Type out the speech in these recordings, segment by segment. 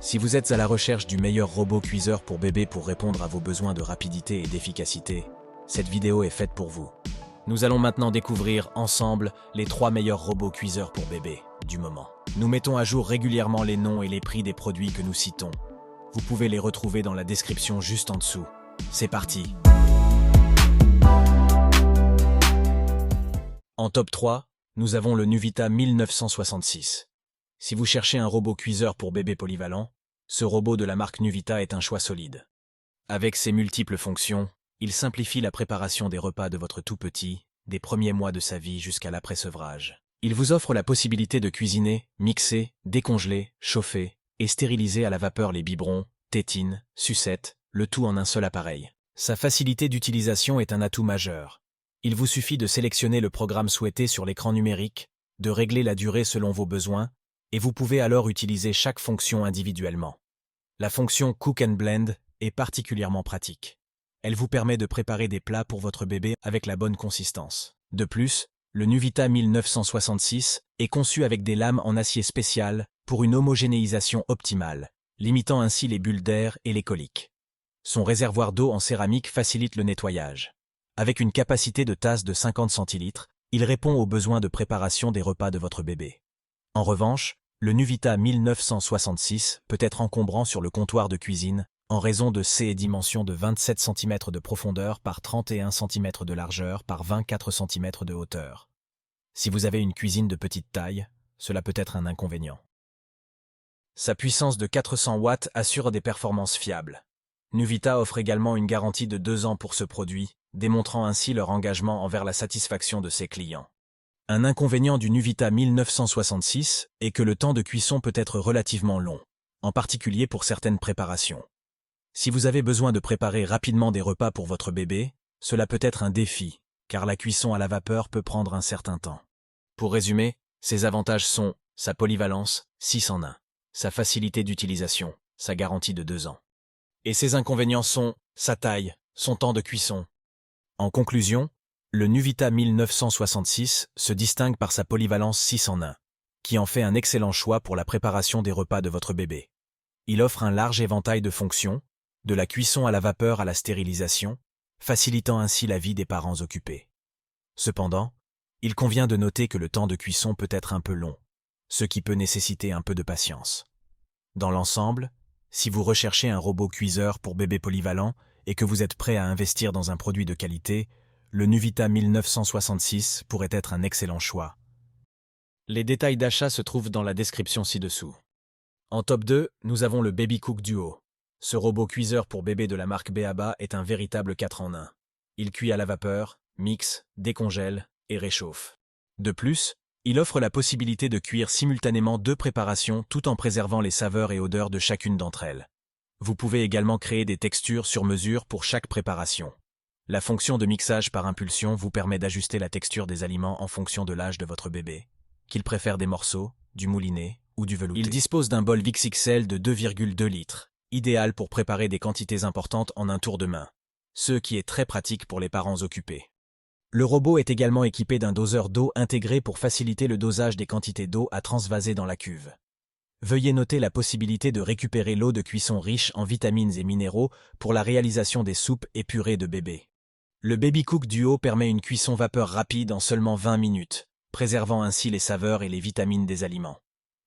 Si vous êtes à la recherche du meilleur robot cuiseur pour bébé pour répondre à vos besoins de rapidité et d'efficacité, cette vidéo est faite pour vous. Nous allons maintenant découvrir ensemble les 3 meilleurs robots cuiseurs pour bébé du moment. Nous mettons à jour régulièrement les noms et les prix des produits que nous citons. Vous pouvez les retrouver dans la description juste en dessous. C'est parti! En top 3, nous avons le Nuvita 1966. Si vous cherchez un robot cuiseur pour bébé polyvalent, ce robot de la marque Nuvita est un choix solide. Avec ses multiples fonctions, il simplifie la préparation des repas de votre tout-petit, des premiers mois de sa vie jusqu'à l'après-sevrage. Il vous offre la possibilité de cuisiner, mixer, décongeler, chauffer et stériliser à la vapeur les biberons, tétines, sucettes, le tout en un seul appareil. Sa facilité d'utilisation est un atout majeur. Il vous suffit de sélectionner le programme souhaité sur l'écran numérique, de régler la durée selon vos besoins, et vous pouvez alors utiliser chaque fonction individuellement. La fonction Cook and Blend est particulièrement pratique. Elle vous permet de préparer des plats pour votre bébé avec la bonne consistance. De plus, le Nuvita 1966 est conçu avec des lames en acier spécial pour une homogénéisation optimale, limitant ainsi les bulles d'air et les coliques. Son réservoir d'eau en céramique facilite le nettoyage. Avec une capacité de tasse de 50 centilitres, il répond aux besoins de préparation des repas de votre bébé. En revanche, le Nuvita 1966 peut être encombrant sur le comptoir de cuisine en raison de ses dimensions de 27 cm de profondeur par 31 cm de largeur par 24 cm de hauteur. Si vous avez une cuisine de petite taille, cela peut être un inconvénient. Sa puissance de 400 watts assure des performances fiables. Nuvita offre également une garantie de 2 ans pour ce produit, démontrant ainsi leur engagement envers la satisfaction de ses clients. Un inconvénient du Nuvita 1966 est que le temps de cuisson peut être relativement long, en particulier pour certaines préparations. Si vous avez besoin de préparer rapidement des repas pour votre bébé, cela peut être un défi, car la cuisson à la vapeur peut prendre un certain temps. Pour résumer, ses avantages sont sa polyvalence, 6 en 1, sa facilité d'utilisation, sa garantie de 2 ans. Et ses inconvénients sont sa taille, son temps de cuisson. En conclusion, le Nuvita 1966 se distingue par sa polyvalence 6 en 1, qui en fait un excellent choix pour la préparation des repas de votre bébé. Il offre un large éventail de fonctions, de la cuisson à la vapeur à la stérilisation, facilitant ainsi la vie des parents occupés. Cependant, il convient de noter que le temps de cuisson peut être un peu long, ce qui peut nécessiter un peu de patience. Dans l'ensemble, si vous recherchez un robot cuiseur pour bébé polyvalent et que vous êtes prêt à investir dans un produit de qualité, le Nuvita 1966 pourrait être un excellent choix. Les détails d'achat se trouvent dans la description ci-dessous. En top 2, nous avons le Baby Cook Duo. Ce robot cuiseur pour bébé de la marque Beaba est un véritable 4 en 1. Il cuit à la vapeur, mixe, décongèle et réchauffe. De plus, il offre la possibilité de cuire simultanément 2 préparations tout en préservant les saveurs et odeurs de chacune d'entre elles. Vous pouvez également créer des textures sur mesure pour chaque préparation. La fonction de mixage par impulsion vous permet d'ajuster la texture des aliments en fonction de l'âge de votre bébé, qu'il préfère des morceaux, du mouliné ou du velouté. Il dispose d'un bol XXL de 2,2 litres, idéal pour préparer des quantités importantes en un tour de main, ce qui est très pratique pour les parents occupés. Le robot est également équipé d'un doseur d'eau intégré pour faciliter le dosage des quantités d'eau à transvaser dans la cuve. Veuillez noter la possibilité de récupérer l'eau de cuisson riche en vitamines et minéraux pour la réalisation des soupes et purées de bébé. Le Baby Cook Duo permet une cuisson vapeur rapide en seulement 20 minutes, préservant ainsi les saveurs et les vitamines des aliments.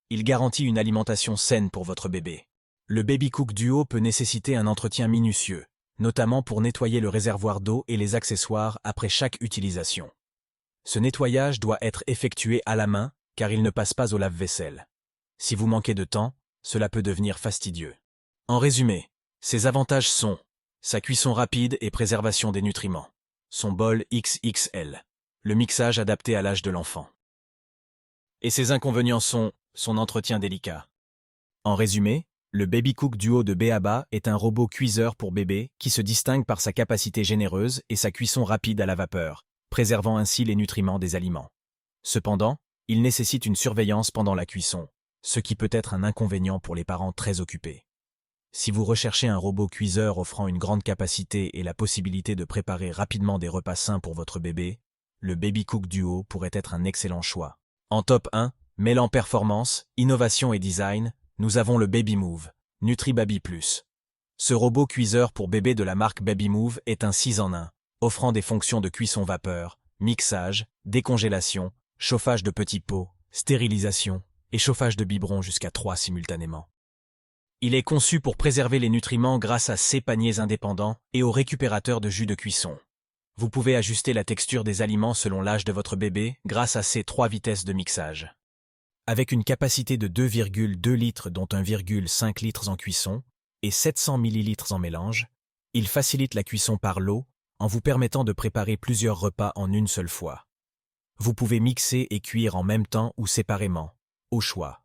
Il garantit une alimentation saine pour votre bébé. Le Baby Cook Duo peut nécessiter un entretien minutieux, notamment pour nettoyer le réservoir d'eau et les accessoires après chaque utilisation. Ce nettoyage doit être effectué à la main, car il ne passe pas au lave-vaisselle. Si vous manquez de temps, cela peut devenir fastidieux. En résumé, ses avantages sont sa cuisson rapide et préservation des nutriments, son bol XXL, le mixage adapté à l'âge de l'enfant. Et ses inconvénients sont son entretien délicat. En résumé, le Baby Cook Duo de Beaba est un robot cuiseur pour bébé qui se distingue par sa capacité généreuse et sa cuisson rapide à la vapeur, préservant ainsi les nutriments des aliments. Cependant, il nécessite une surveillance pendant la cuisson, ce qui peut être un inconvénient pour les parents très occupés. Si vous recherchez un robot cuiseur offrant une grande capacité et la possibilité de préparer rapidement des repas sains pour votre bébé, le Baby Cook Duo pourrait être un excellent choix. En top 1, mêlant performance, innovation et design, nous avons le Baby Move, NutriBaby Plus. Ce robot cuiseur pour bébé de la marque Babymove est un 6 en 1, offrant des fonctions de cuisson vapeur, mixage, décongélation, chauffage de petits pots, stérilisation et chauffage de biberons jusqu'à 3 simultanément. Il est conçu pour préserver les nutriments grâce à 6 paniers indépendants et au récupérateur de jus de cuisson. Vous pouvez ajuster la texture des aliments selon l'âge de votre bébé grâce à ces 3 vitesses de mixage. Avec une capacité de 2,2 litres dont 1,5 litres en cuisson et 700 ml en mélange, il facilite la cuisson par l'eau en vous permettant de préparer plusieurs repas en une seule fois. Vous pouvez mixer et cuire en même temps ou séparément, au choix.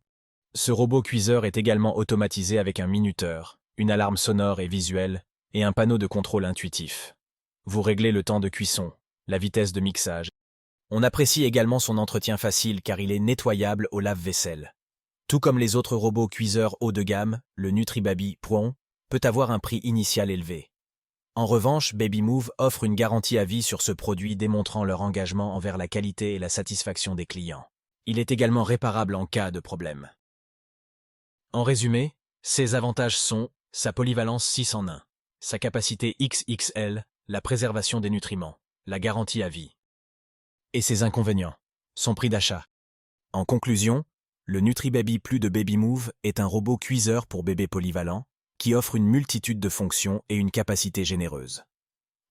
Ce robot cuiseur est également automatisé avec un minuteur, une alarme sonore et visuelle et un panneau de contrôle intuitif. Vous réglez le temps de cuisson, la vitesse de mixage. On apprécie également son entretien facile car il est nettoyable au lave-vaisselle. Tout comme les autres robots cuiseurs haut de gamme, le NutriBaby Pro peut avoir un prix initial élevé. En revanche, Babymove offre une garantie à vie sur ce produit démontrant leur engagement envers la qualité et la satisfaction des clients. Il est également réparable en cas de problème. En résumé, ses avantages sont sa polyvalence 6 en 1, sa capacité XXL, la préservation des nutriments, la garantie à vie. Et ses inconvénients, son prix d'achat. En conclusion, le NutriBaby Plus de Babymove est un robot cuiseur pour bébé polyvalent qui offre une multitude de fonctions et une capacité généreuse.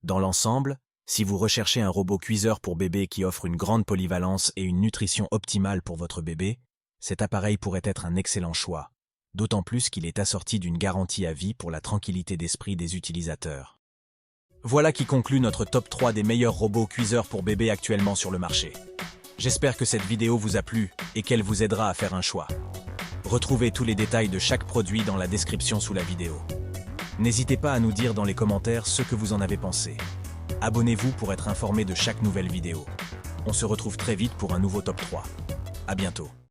Dans l'ensemble, si vous recherchez un robot cuiseur pour bébé qui offre une grande polyvalence et une nutrition optimale pour votre bébé, cet appareil pourrait être un excellent choix, d'autant plus qu'il est assorti d'une garantie à vie pour la tranquillité d'esprit des utilisateurs. Voilà qui conclut notre top 3 des meilleurs robots cuiseurs pour bébé actuellement sur le marché. J'espère que cette vidéo vous a plu et qu'elle vous aidera à faire un choix. Retrouvez tous les détails de chaque produit dans la description sous la vidéo. N'hésitez pas à nous dire dans les commentaires ce que vous en avez pensé. Abonnez-vous pour être informé de chaque nouvelle vidéo. On se retrouve très vite pour un nouveau top 3. À bientôt.